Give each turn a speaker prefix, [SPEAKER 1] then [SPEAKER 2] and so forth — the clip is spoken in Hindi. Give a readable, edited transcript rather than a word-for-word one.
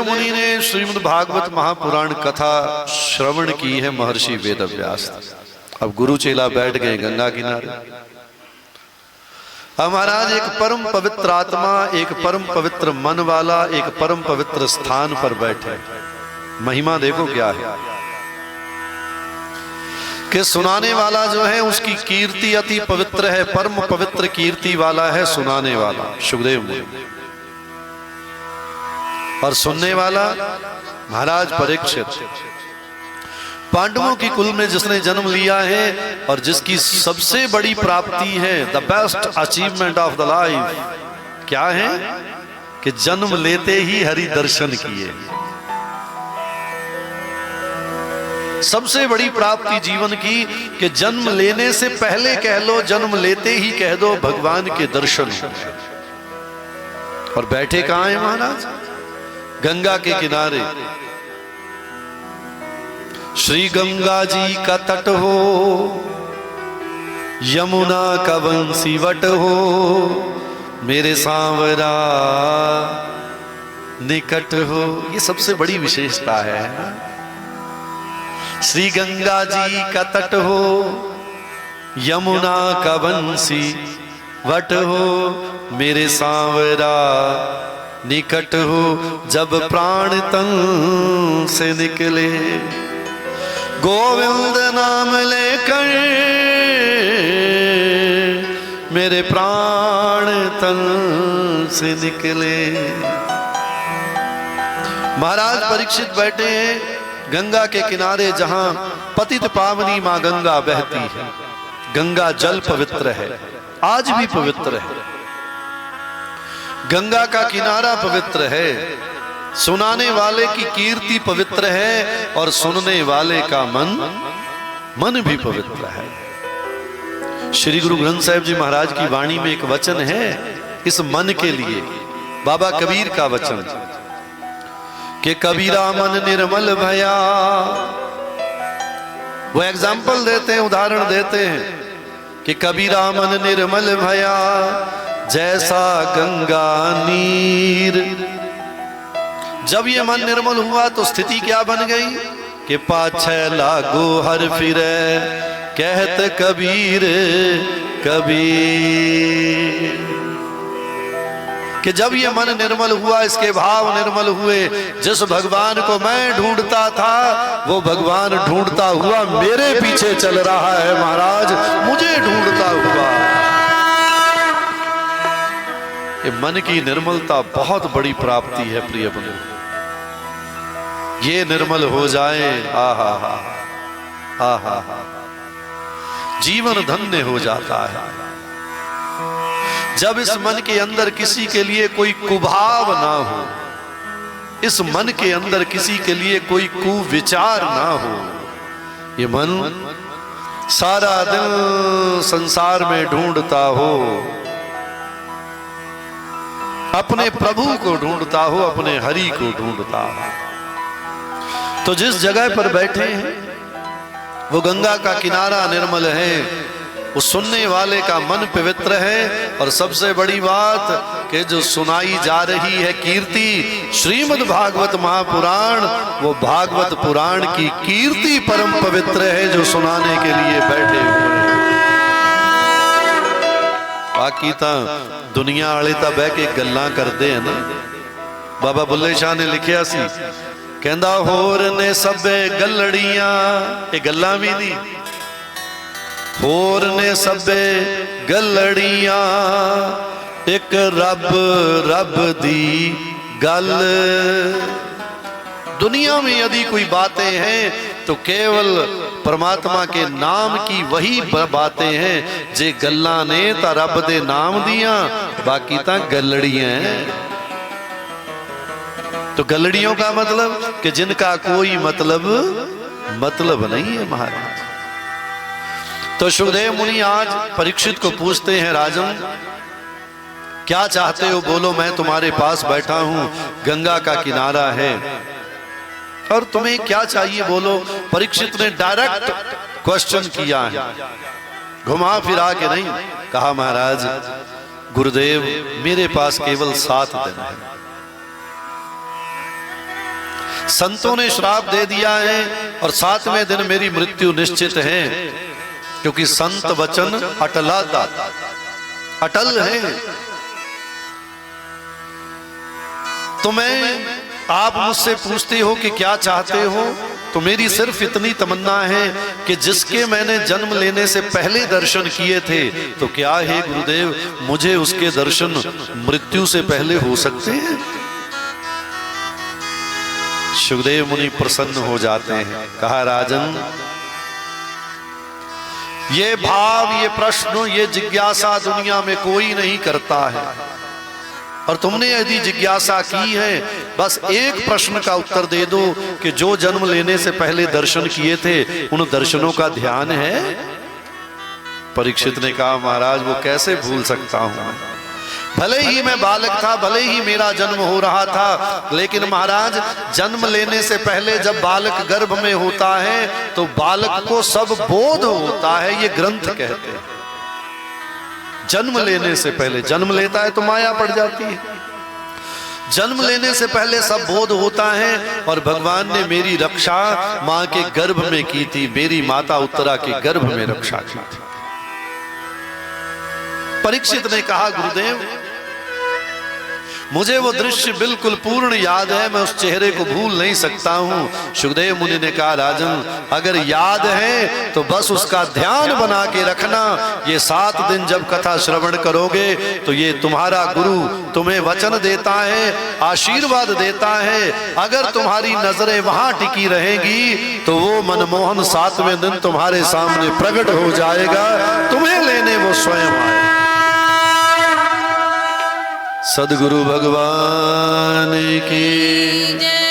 [SPEAKER 1] सुखदेव मुनि ने श्रीमद् भागवत महापुराण कथा श्रवण की है महर्षि वेदव्यास। अब गुरु चेला बैठ गए गंगा किनारे। अब महाराज एक परम पवित्र आत्मा, एक परम पवित्र मन वाला, एक परम पवित्र स्थान पर बैठे। महिमा देखो क्या है कि सुनाने वाला जो है उसकी कीर्ति अति पवित्र है, परम पवित्र कीर्ति वाला है सुनाने वाला सुखदेव मुनि, और सुनने वाला महाराज परीक्षित। पांडवों की कुल में जिसने जन्म लिया है और जिसकी सबसे बड़ी प्राप्ति है, the best achievement of the life क्या है कि जन्म लेते ही हरि दर्शन किए। सबसे बड़ी प्राप्ति जीवन की कि जन्म लेने से पहले कह लो, जन्म लेते ही कह दो भगवान के दर्शन। और बैठे कहां है महाराज? गंगा के किनारे। श्री गंगा जी का तट हो, यमुना का बंसी वट हो, मेरे सांवरा निकट हो। ये सबसे बड़ी विशेषता है। श्री गंगा जी का तट हो, यमुना का बंसी वट हो, मेरे सांवरा निकट हो। जब प्राण तन से निकले, गोविंद नाम लेकर मेरे प्राण तन से निकले। महाराज परीक्षित बैठे हैं गंगा के किनारे, जहां पतित पावनी मां गंगा बहती है। गंगा जल पवित्र है, आज भी पवित्र है। गंगा का किनारा पवित्र है, सुनाने वाले की कीर्ति पवित्र है, और सुनने वाले का मन भी पवित्र है। श्री गुरु ग्रंथ साहिब जी महाराज की वाणी में एक वचन है इस मन के लिए, बाबा कबीर का वचन कि कबीरा मन निर्मल भया। वो एग्जाम्पल देते हैं, उदाहरण देते हैं कि कबीरा मन निर्मल भया, जैसा गंगा नीर। जब ये मन निर्मल हुआ तो स्थिति क्या बन गई कि पाछे लागो हर फिरे, कहत कबीर कबीर। कि जब ये मन निर्मल हुआ, इसके भाव निर्मल हुए, जिस भगवान को मैं ढूंढता था वो भगवान ढूंढता हुआ मेरे पीछे चल रहा है महाराज, मुझे ढूंढता हुआ। ये मन की निर्मलता बहुत बड़ी प्राप्ति है प्रिय बंधु। ये निर्मल हो जाए, आहा हा आहा हा, जीवन धन्य हो जाता है। जब इस मन के अंदर किसी के लिए कोई कुभाव ना हो, इस मन के अंदर किसी के लिए कोई कुविचार ना हो, ये मन सारा दिन संसार में ढूंढता हो, अपने प्रभु को ढूंढता हो, अपने हरि को ढूंढता हो। तो जिस जगह पर बैठे हैं वो गंगा का किनारा निर्मल है, उस सुनने वाले का मन पवित्र है, और सबसे बड़ी बात कि जो सुनाई जा रही है कीर्ति श्रीमद् भागवत महापुराण, वो भागवत पुराण की कीर्ति परम पवित्र है जो सुनाने के लिए बैठे हुए हैं। बाकी तो दुनिया वाले तो बह के गल्लां करते हैं ना। बाबा बुल्ले शाह ने लिखिया सी, कहंदा होर ने सबे गलड़ियां, ये गल्लां भी नहीं, होर ने सबे गलड़ियां, एक रब रब दी गल। दुनिया में यदि कोई बातें हैं तो केवल परमात्मा के नाम की वही बातें हैं जे गल्ला ने ता रब दे नाम दिया, बाकी ता गलड़ियां हैं। तो गलड़ियों का मतलब कि जिनका कोई मतलब नहीं है महाराज। तो सुखदेव मुनि आज परीक्षित को पूछते हैं, राजन क्या चाहते हो बोलो, मैं तुम्हारे पास बैठा हूं, गंगा का किनारा है, और तुम्हें क्या चाहिए बोलो। परीक्षित ने डायरेक्ट क्वेश्चन किया है, घुमा फिरा के नहीं। कहा महाराज गुरुदेव मेरे पास केवल 7 दिन है, संतों ने श्राप दे दिया है और 7वें दिन मेरी मृत्यु निश्चित है, क्योंकि संत वचन अटल है। तो आप मुझसे पूछते हो कि क्या चाहते हो, तो मेरी सिर्फ इतनी तमन्ना है कि जिसके मैंने जन्म लेने से पहले दर्शन किए थे, तो क्या है गुरुदेव मुझे उसके दर्शन मृत्यु से पहले हो सकते हैं? सुखदेव मुनि प्रसन्न हो जाते हैं। कहा राजन, ये भाव, ये प्रश्न, ये जिज्ञासा दुनिया में कोई नहीं करता है, और तुमने यदि जिज्ञासा की है, बस एक प्रश्न का उत्तर दे दो कि जो जन्म लेने से पहले दर्शन किए थे उन दर्शनों का ध्यान है? परीक्षित ने कहा महाराज वो कैसे भूल सकता हूं, भले ही मैं बालक था, भले ही मेरा जन्म हो रहा था, लेकिन महाराज जन्म लेने से पहले जब बालक गर्भ में होता है तो बालक को सब बोध होता है, ये ग्रंथ कहते हैं। जन्म लेने से पहले, जन्म लेता है तो माया पड़ जाती है, जन्म लेने से पहले सब बोध होता है। और भगवान ने मेरी रक्षा मां के गर्भ में की थी, मेरी माता उत्तरा के गर्भ में रक्षा की थी। परीक्षित ने कहा गुरुदेव मुझे वो दृश्य बिल्कुल पूर्ण याद है, मैं उस चेहरे को भूल नहीं सकता हूं। सुखदेव मुनि ने कहा राजन, अगर याद है तो बस उसका ध्यान बना के रखना। ये 7 दिन जब कथा श्रवण करोगे तो ये तुम्हारा गुरु तुम्हें वचन देता है, आशीर्वाद देता है। अगर तुम्हारी नजरें वहां टिकी रहेंगी तो वो मनमोहन 7वें दिन तुम्हारे सामने प्रकट हो जाएगा, तुम्हें लेने वो स्वयं आए। सद्गुरु भगवान की